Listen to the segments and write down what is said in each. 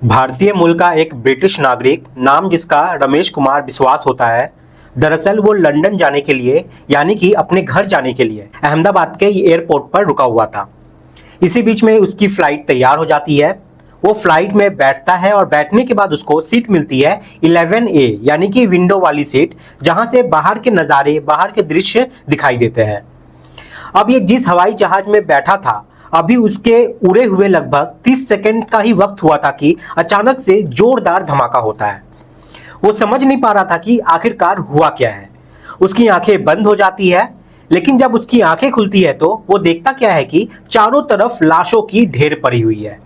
भारतीय मूल का एक ब्रिटिश नागरिक, नाम जिसका रमेश कुमार विश्वास होता है, दरअसल वो लंदन जाने के लिए यानी कि अपने घर जाने के लिए अहमदाबाद के एयरपोर्ट पर रुका हुआ था। इसी बीच में उसकी फ्लाइट तैयार हो जाती है। वो फ्लाइट में बैठता है और बैठने के बाद उसको सीट मिलती है 11A यानी कि विंडो वाली सीट, जहां से बाहर के नज़ारे, बाहर के दृश्य दिखाई देते हैं। अब ये जिस हवाई जहाज में बैठा था, अभी उसके उड़े हुए लगभग 30 सेकंड का ही वक्त हुआ था कि अचानक से जोरदार धमाका होता है। वो समझ नहीं पा रहा था कि आखिरकार हुआ क्या है। उसकी आंखें बंद हो जाती है, लेकिन जब उसकी आंखें खुलती है तो वो देखता क्या है कि चारों तरफ लाशों की ढेर पड़ी हुई है।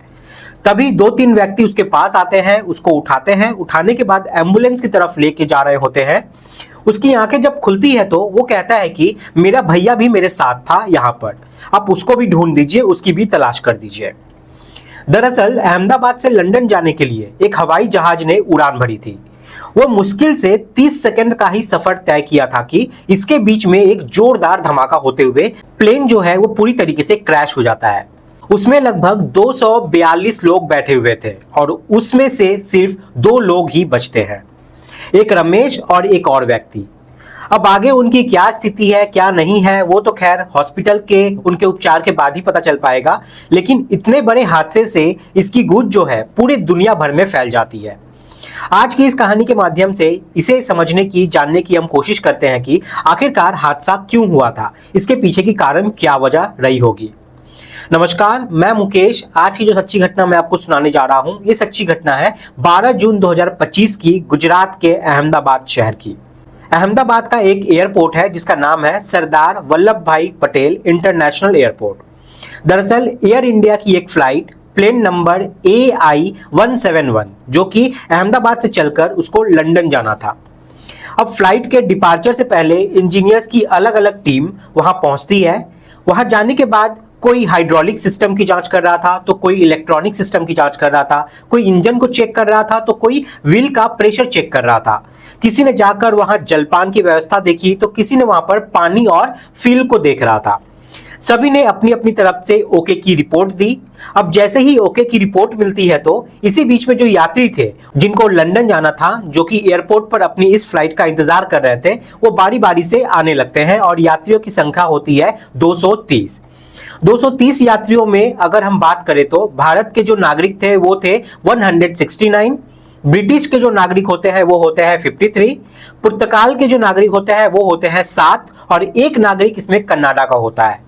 तभी 2-3 व्यक्ति उसके पास आते हैं, उसको उठाते हैं। उठाने के बाद एम्बुलेंस की तरफ लेके जा रहे होते हैं। उसकी आंखें जब खुलती है तो वो कहता है कि मेरा भैया भी मेरे साथ था यहाँ पर, आप उसको भी ढूंढ दीजिए, उसकी भी तलाश कर दीजिए। दरअसल अहमदाबाद से लंदन जाने के लिए एक हवाई जहाज ने उड़ान भरी थी। वो मुश्किल से 30 सेकंड का ही सफर तय किया था कि इसके बीच में एक जोरदार धमाका होते हुए प्लेन जो है वो पूरी तरीके से क्रैश हो जाता है। उसमें लगभग 242 लोग बैठे हुए थे और उसमें से सिर्फ 2 लोग ही बचते हैं, एक रमेश और एक और व्यक्ति। अब आगे उनकी क्या स्थिति है, क्या नहीं है, वो तो खैर हॉस्पिटल के उनके उपचार के बाद ही पता चल पाएगा। लेकिन इतने बड़े हादसे से इसकी गूंज जो है पूरी दुनिया भर में फैल जाती है। आज की इस कहानी के माध्यम से इसे समझने की, जानने की हम कोशिश करते हैं कि आखिरकार हादसा क्यों हुआ था, इसके पीछे की कारण क्या वजह रही होगी। नमस्कार, मैं मुकेश। आज की जो सच्ची घटना मैं आपको सुनाने जा रहा हूं, ये सच्ची घटना है 12 जून 2025 की, गुजरात के अहमदाबाद शहर की। अहमदाबाद का एक एयरपोर्ट है जिसका नाम है सरदार वल्लभ भाई पटेल इंटरनेशनल एयरपोर्ट। दरअसल एयर इंडिया की एक फ्लाइट प्लेन नंबर AI-171 जो कि अहमदाबाद से चलकर उसको लंदन जाना था। अब फ्लाइट के डिपार्चर से पहले इंजीनियर्स की अलग अलग टीम वहां पहुंचती है। वहां जाने के बाद कोई हाइड्रोलिक सिस्टम की जांच कर रहा था, तो कोई इलेक्ट्रॉनिक सिस्टम की जांच कर रहा था, कोई इंजन को चेक कर रहा था, तो कोई व्हील का प्रेशर चेक कर रहा था। किसी ने जाकर वहां जलपान की व्यवस्था देखी, तो किसी ने वहां पर पानी और फ्यूल को देख रहा था। सभी ने अपनी अपनी तरफ से ओके की रिपोर्ट दी। अब जैसे ही ओके की रिपोर्ट मिलती है तो इसी बीच में जो यात्री थे जिनको लंदन जाना था, जो कि एयरपोर्ट पर अपनी इस फ्लाइट का इंतजार कर रहे थे, वो बारी बारी से आने लगते हैं और यात्रियों की संख्या होती है 230। 230 यात्रियों में अगर हम बात करें तो भारत के जो नागरिक थे वो थे 169, ब्रिटिश के जो नागरिक होते हैं वो होते हैं 53, पुर्तगाल के जो नागरिक होते हैं वो होते हैं 7 और एक नागरिक इसमें कनाडा का होता है।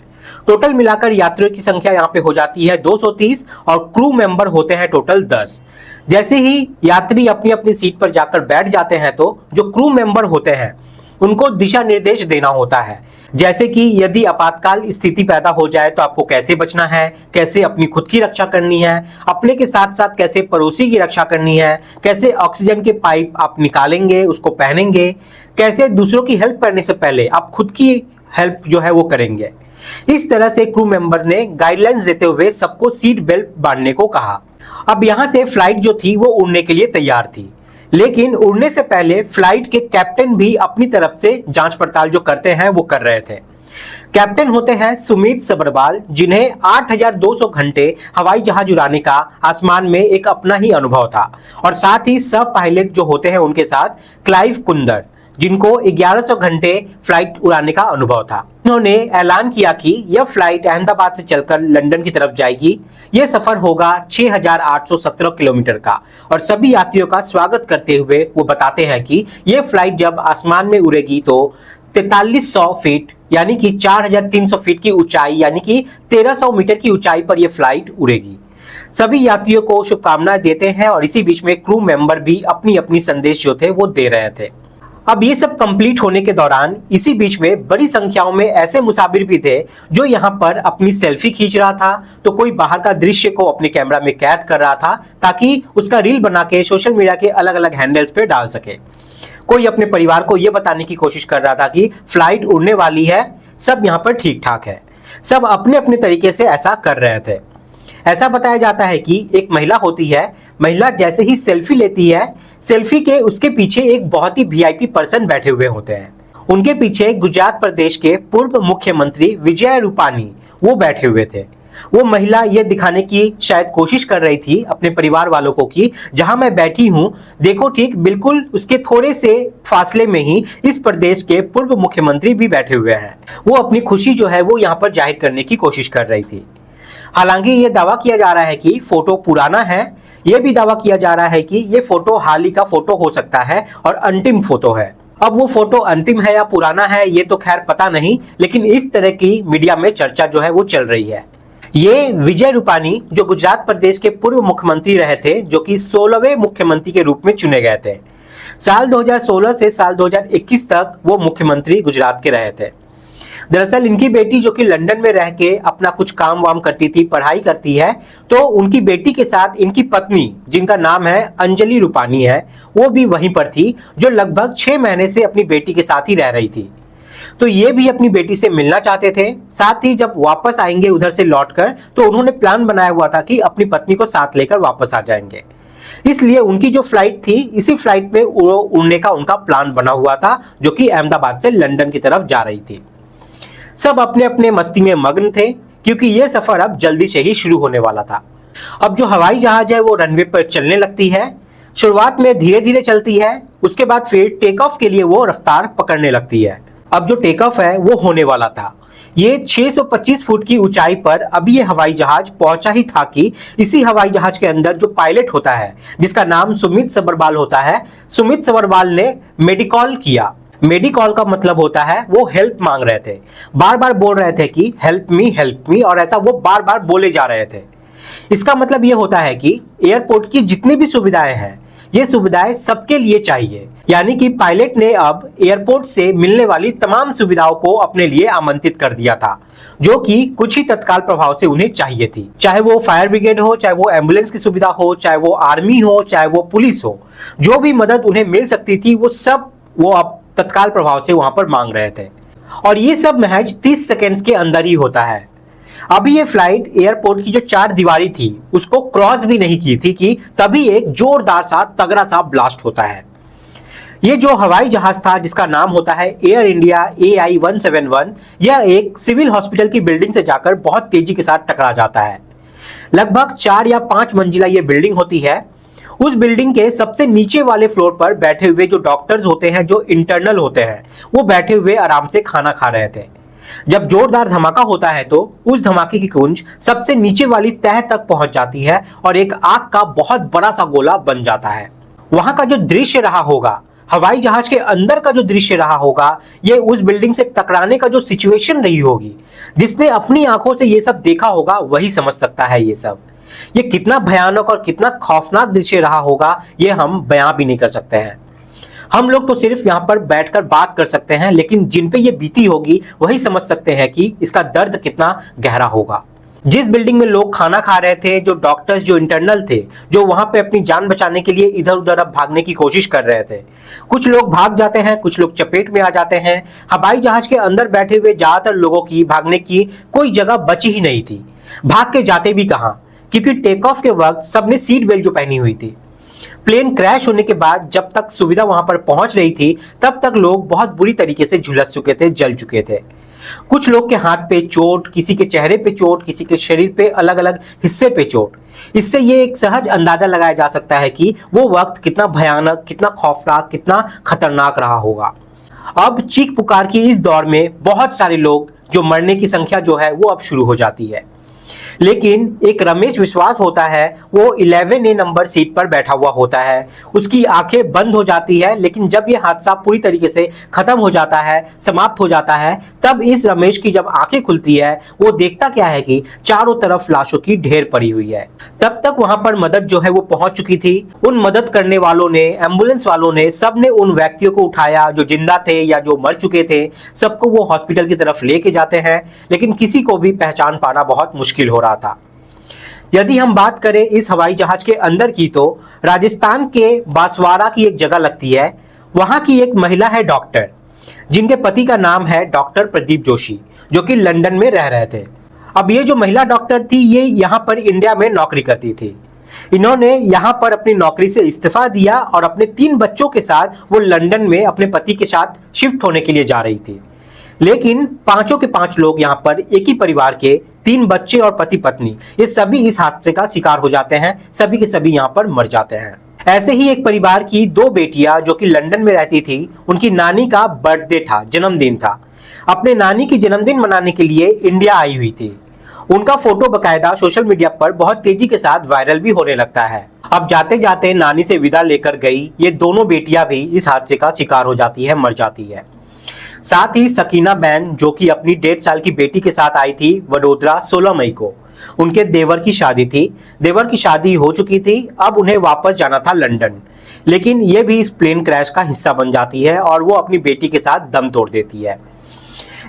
टोटल मिलाकर यात्रियों की संख्या यहाँ पे हो जाती है 230 और क्रू मेंबर होते हैं टोटल 10। जैसे ही यात्री अपनी अपनी सीट पर जाकर बैठ जाते हैं तो जो क्रू मेंबर होते हैं उनको दिशा निर्देश देना होता है, जैसे कि यदि आपातकाल स्थिति पैदा हो जाए तो आपको कैसे बचना है, कैसे अपनी खुद की रक्षा करनी है, अपने के साथ साथ कैसे पड़ोसी की रक्षा करनी है, कैसे ऑक्सीजन के पाइप आप निकालेंगे, उसको पहनेंगे, कैसे दूसरों की हेल्प करने से पहले आप खुद की हेल्प जो है वो करेंगे। इस तरह से क्रू मेंबर ने गाइडलाइंस देते हुए सबको सीट बेल्ट बांधने को कहा। अब यहां से फ्लाइट जो थी वो उड़ने के लिए तैयार थी, लेकिन उड़ने से पहले फ्लाइट के कैप्टन भी अपनी तरफ से जांच पड़ताल जो करते हैं वो कर रहे थे। कैप्टन होते हैं सुमित सबरवाल, जिन्हें 8200 घंटे हवाई जहाज उड़ाने का आसमान में एक अपना ही अनुभव था, और साथ ही सब पायलट जो होते हैं उनके साथ क्लाइव कुंदर, जिनको 1100 घंटे फ्लाइट उड़ाने का अनुभव था। उन्होंने ऐलान किया कि यह फ्लाइट अहमदाबाद से चलकर लंदन की तरफ जाएगी। यह सफर होगा 6817 किलोमीटर का, और सभी यात्रियों का स्वागत करते हुए वो बताते हैं कि यह फ्लाइट जब आसमान में उड़ेगी तो 4300 फीट यानी कि 4300 फीट की ऊंचाई यानी कि 1300 मीटर की ऊंचाई पर यह फ्लाइट उड़ेगी। सभी यात्रियों को शुभकामनाएं देते हैं और इसी बीच में क्रू मेंबर भी अपनी अपनी संदेश जो थे वो दे रहे थे। अब ये सब कंप्लीट होने के दौरान इसी बीच में बड़ी संख्याओं में ऐसे मुसाफिर भी थे जो यहाँ पर अपनी सेल्फी खींच रहा था, तो कोई बाहर का दृश्य को अपने कैमरा में कैद कर रहा था ताकि उसका रील बना के सोशल मीडिया के अलग अलग हैंडल्स पे डाल सके। कोई अपने परिवार को यह बताने की कोशिश कर रहा था कि फ्लाइट उड़ने वाली है, सब यहाँ पर ठीक ठाक है। सब अपने अपने तरीके से ऐसा कर रहे थे। ऐसा बताया जाता है कि एक महिला होती है, महिला जैसे ही सेल्फी लेती है, सेल्फी के उसके पीछे एक बहुत ही VIP पर्सन बैठे हुए होते हैं। उनके पीछे गुजरात प्रदेश के पूर्व मुख्यमंत्री विजय रूपानी वो बैठे हुए थे। वो महिला ये दिखाने की शायद कोशिश कर रही थी अपने परिवार वालों को कि जहां मैं बैठी हूं, देखो ठीक बिल्कुल उसके थोड़े से फासले में ही इस प्रदेश के पूर्व मुख्यमंत्री भी बैठे हुए हैं। वो अपनी खुशी जो है वो यहाँ पर जाहिर करने की कोशिश कर रही थी। हालांकि ये दावा किया जा रहा है कि फोटो पुराना है। ये भी दावा किया जा रहा है कि ये फोटो हाल ही का फोटो हो सकता है और अंतिम फोटो है। अब वो फोटो अंतिम है या पुराना है ये तो खैर पता नहीं, लेकिन इस तरह की मीडिया में चर्चा जो है वो चल रही है। ये विजय रूपानी जो गुजरात प्रदेश के पूर्व मुख्यमंत्री रहे थे, जो कि 16वें मुख्यमंत्री के रूप में चुने गए थे। साल 2016 से साल 2021 तक वो मुख्यमंत्री गुजरात के रहे थे। दरअसल इनकी बेटी जो कि लंदन में रह के अपना कुछ काम वाम करती थी, पढ़ाई करती है, तो उनकी बेटी के साथ इनकी पत्नी जिनका नाम है अंजलि रूपानी है, वो भी वहीं पर थी, जो लगभग 6 महीने से अपनी बेटी के साथ ही रह रही थी। तो ये भी अपनी बेटी से मिलना चाहते थे। साथ ही जब वापस आएंगे उधर से लौटकर, तो उन्होंने प्लान बनाया हुआ था कि अपनी पत्नी को साथ लेकर वापस आ जाएंगे। इसलिए उनकी जो फ्लाइट थी, इसी फ्लाइट में उड़ने का उनका प्लान बना हुआ था, जो कि अहमदाबाद से लंदन की तरफ जा रही थी। सब अपने अपने मस्ती में मग्न थे, क्योंकि यह सफर अब जल्दी से ही शुरू होने वाला था। अब जो हवाई जहाज है वो रनवे पर चलने लगती है। शुरुआत में धीरे धीरे चलती है, उसके बाद फिर टेक ऑफ के लिए वो रफ्तार पकड़ने लगती है। अब जो टेक ऑफ है वो होने वाला था। ये 625 फुट की ऊंचाई पर अब ये हवाई जहाज पहुंचा ही था कि इसी हवाई जहाज के अंदर जो पायलट होता है, जिसका नाम सुमित सबरवाल होता है, सुमित सबरवाल ने मेडिकॉल किया। मेडिकॉल का मतलब होता है वो हेल्प मांग रहे थे, बार बार बोल रहे थे कि हेल्प मी, और ऐसा वो बार बार बोले जा रहे थे। इसका मतलब ये होता है कि एयरपोर्ट की जितनी भी सुविधाएं हैं, ये सुविधाएं सबके लिए चाहिए। यानी कि पायलट ने अब एयरपोर्ट से मिलने वाली तमाम सुविधाओं को अपने लिए आमंत्रित कर दिया था, जो कि कुछ ही तत्काल प्रभाव से उन्हें चाहिए थी। चाहे वो फायर ब्रिगेड हो, चाहे वो एम्बुलेंस की सुविधा हो, चाहे वो आर्मी हो, चाहे वो पुलिस हो, जो भी मदद उन्हें मिल सकती थी वो सब वो अब तत्काल प्रभाव से वहां पर मांग रहे थे। और ये सब महज 30 सेकेंड्स के अंदर ही होता है। अभी ये फ्लाइट एयरपोर्ट की जो 4 दीवारी थी उसको क्रॉस भी नहीं की थी कि तभी एक जोरदार सा तगड़ा सा ब्लास्ट होता है। ये जो हवाई जहाज था, जिसका नाम होता है एयर इंडिया AI-171, यह एक सिविल हॉस्पिटल की बिल्डिंग से जाकर बहुत तेजी के साथ टकरा जाता है। लगभग 4 या 5 मंजिला ये बिल्डिंग होती है। उस बिल्डिंग के सबसे नीचे वाले फ्लोर पर बैठे हुए जो डॉक्टर्स होते हैं, जो इंटरनल होते हैं, वो बैठे हुए आराम से खाना खा रहे थे। जब जोरदार धमाका होता है तो उस धमाके की गूंज सबसे नीचे वाली तह तक पहुंच जाती है और एक आग का बहुत बड़ा सा गोला बन जाता है। वहां का जो दृश्य रहा होगा, हवाई जहाज के अंदर का जो दृश्य रहा होगा, ये उस बिल्डिंग से टकराने का जो सिचुएशन रही होगी, जिसने अपनी आंखों से ये सब देखा होगा वही समझ सकता है। ये कितना भयानक और कितना खौफनाक दृश्य रहा होगा, ये हम बयां भी नहीं कर सकते हैं। हम लोग तो सिर्फ यहाँ पर बैठकर बात कर सकते हैं, लेकिन जिन पे ये बीती होगी वही समझ सकते हैं कि इसका दर्द कितना गहरा होगा। जिस बिल्डिंग में लोग खाना खा रहे थे, जो डॉक्टर्स, जो इंटरनल थे, जो वहां पे अपनी जान बचाने के लिए इधर उधर अब भागने की कोशिश कर रहे थे, कुछ लोग भाग जाते हैं, कुछ लोग चपेट में आ जाते हैं। हवाई जहाज के अंदर बैठे हुए ज्यादातर लोगों की भागने की कोई जगह बची ही नहीं थी। भाग के जाते भी कहां, क्योंकि टेक ऑफ के वक्त सबने सीट बेल्ट जो पहनी हुई थी। प्लेन क्रैश होने के बाद जब तक सुविधा वहां पर पहुंच रही थी, तब तक लोग बहुत बुरी तरीके से झुलस चुके थे, जल चुके थे। कुछ लोग के हाथ पे चोट, किसी के चेहरे पे चोट, किसी के शरीर पे अलग अलग हिस्से पे चोट। इससे ये एक सहज अंदाजा लगाया जा सकता है कि वो वक्त कितना भयानक, कितना खौफनाक, कितना खतरनाक रहा होगा। अब चीख पुकार की इस दौर में बहुत सारे लोग जो मरने की संख्या जो है वो अब शुरू हो जाती है। लेकिन एक रमेश विश्वास होता है, वो 11A नंबर सीट पर बैठा हुआ होता है। उसकी आंखें बंद हो जाती है, लेकिन जब ये हादसा पूरी तरीके से खत्म हो जाता है, समाप्त हो जाता है, तब इस रमेश की जब आंखें खुलती है, वो देखता क्या है कि चारों तरफ लाशों की ढेर पड़ी हुई है। तब तक वहां पर मदद जो है वो पहुंच चुकी थी। उन मदद करने वालों ने, एम्बुलेंस वालों ने, सबने उन व्यक्तियों को उठाया जो जिंदा थे या जो मर चुके थे। सबको वो हॉस्पिटल की तरफ लेके जाते हैं, लेकिन किसी को भी पहचान पाना बहुत मुश्किल हो रहा था। यदि हम बात करें इस हवाई जहाज के अंदर की, तो राजस्थान के बांसवाड़ा की एक जगह लगती है। वहां की एक महिला है डॉक्टर, जिनके पति का नाम है डॉक्टर प्रदीप जोशी, जो कि लंदन में रह रहे थे। अब ये जो महिला डॉक्टर थी, ये यहाँ पर इंडिया में नौकरी करती थी। इन्होंने यहाँ पर अपनी नौकरी से इस्तीफा दिया और अपने 3 बच्चों के साथ वो लंदन में अपने पति के साथ शिफ्ट होने के लिए जा रही थी। लेकिन पांचों के 5 लोग यहाँ पर एक ही परिवार के 3 बच्चे और पति पत्नी, ये सभी इस हादसे का शिकार हो जाते हैं। सभी के सभी यहाँ पर मर जाते हैं। ऐसे ही एक परिवार की 2 बेटियां जो कि लंदन में रहती थी, उनकी नानी का बर्थडे था, जन्मदिन था। अपने नानी की जन्मदिन मनाने के लिए इंडिया आई हुई थी। उनका फोटो बकायदा सोशल मीडिया पर बहुत तेजी के साथ वायरल भी होने लगता है। अब जाते जाते नानी से विदा लेकर गई ये दोनों बेटियां भी इस हादसे का शिकार हो जाती है, मर जाती है। साथ ही सकीना बहन जो कि अपनी 1.5 साल की बेटी के साथ आई थी वडोदरा 16 मई को, उनके देवर की शादी थी। देवर की शादी हो चुकी थी, अब उन्हें वापस जाना था लंदन, लेकिन ये भी इस प्लेन क्रैश का हिस्सा बन जाती है और वो अपनी बेटी के साथ दम तोड़ देती है।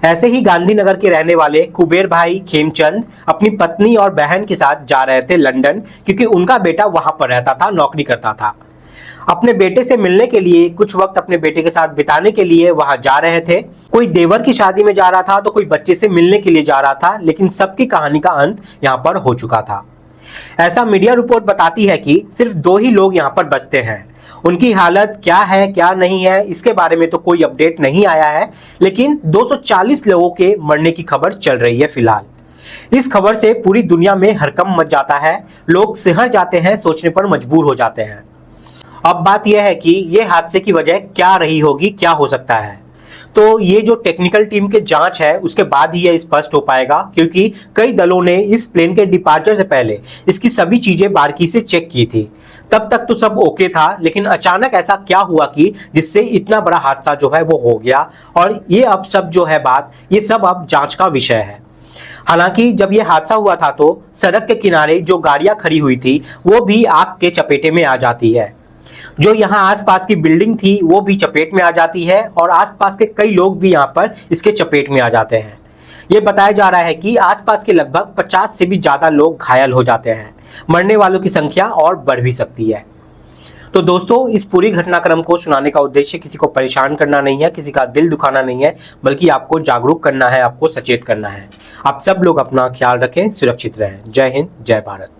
ऐसे ही गांधीनगर के रहने वाले कुबेर भाई खेमचंद अपनी पत्नी और बहन के साथ जा रहे थे लंदन, क्योंकि उनका बेटा वहां पर रहता था, नौकरी करता था। अपने बेटे से मिलने के लिए, कुछ वक्त अपने बेटे के साथ बिताने के लिए वहां जा रहे थे। कोई देवर की शादी में जा रहा था तो कोई बच्चे से मिलने के लिए जा रहा था, लेकिन सबकी कहानी का अंत यहाँ पर हो चुका था। ऐसा मीडिया रिपोर्ट बताती है कि सिर्फ 2 ही लोग यहाँ पर बचते हैं। उनकी हालत क्या है क्या नहीं है इसके बारे में तो कोई अपडेट नहीं आया है, लेकिन 240 लोगों के मरने की खबर चल रही है फिलहाल। इस खबर से पूरी दुनिया में हड़कंप मच जाता है, लोग सिहर जाते हैं, सोचने पर मजबूर हो जाते हैं। अब बात यह है कि यह हादसे की वजह क्या रही होगी, क्या हो सकता है। तो ये जो टेक्निकल टीम के जांच है उसके बाद ही यह स्पष्ट हो पाएगा, क्योंकि कई दलों ने इस प्लेन के डिपार्चर से पहले इसकी सभी चीजें बारीकी से चेक की थी। तब तक तो सब ओके था, लेकिन अचानक ऐसा क्या हुआ कि जिससे इतना बड़ा हादसा जो है वो हो गया। और ये अब सब जो है बात, ये सब अब जांच का विषय है। हालांकि जब ये हादसा हुआ था तो सड़क के किनारे जो गाड़ियां खड़ी हुई थी वो भी आग के चपेटे में आ जाती है। जो यहाँ आसपास की बिल्डिंग थी वो भी चपेट में आ जाती है और आसपास के कई लोग भी यहाँ पर इसके चपेट में आ जाते हैं। ये बताया जा रहा है कि आसपास के लगभग 50 से भी ज्यादा लोग घायल हो जाते हैं। मरने वालों की संख्या और बढ़ भी सकती है। तो दोस्तों, इस पूरी घटनाक्रम को सुनाने का उद्देश्य किसी को परेशान करना नहीं है, किसी का दिल दुखाना नहीं है, बल्कि आपको जागरूक करना है, आपको सचेत करना है। आप सब लोग अपना ख्याल रखें, सुरक्षित रहें। जय हिंद, जय भारत।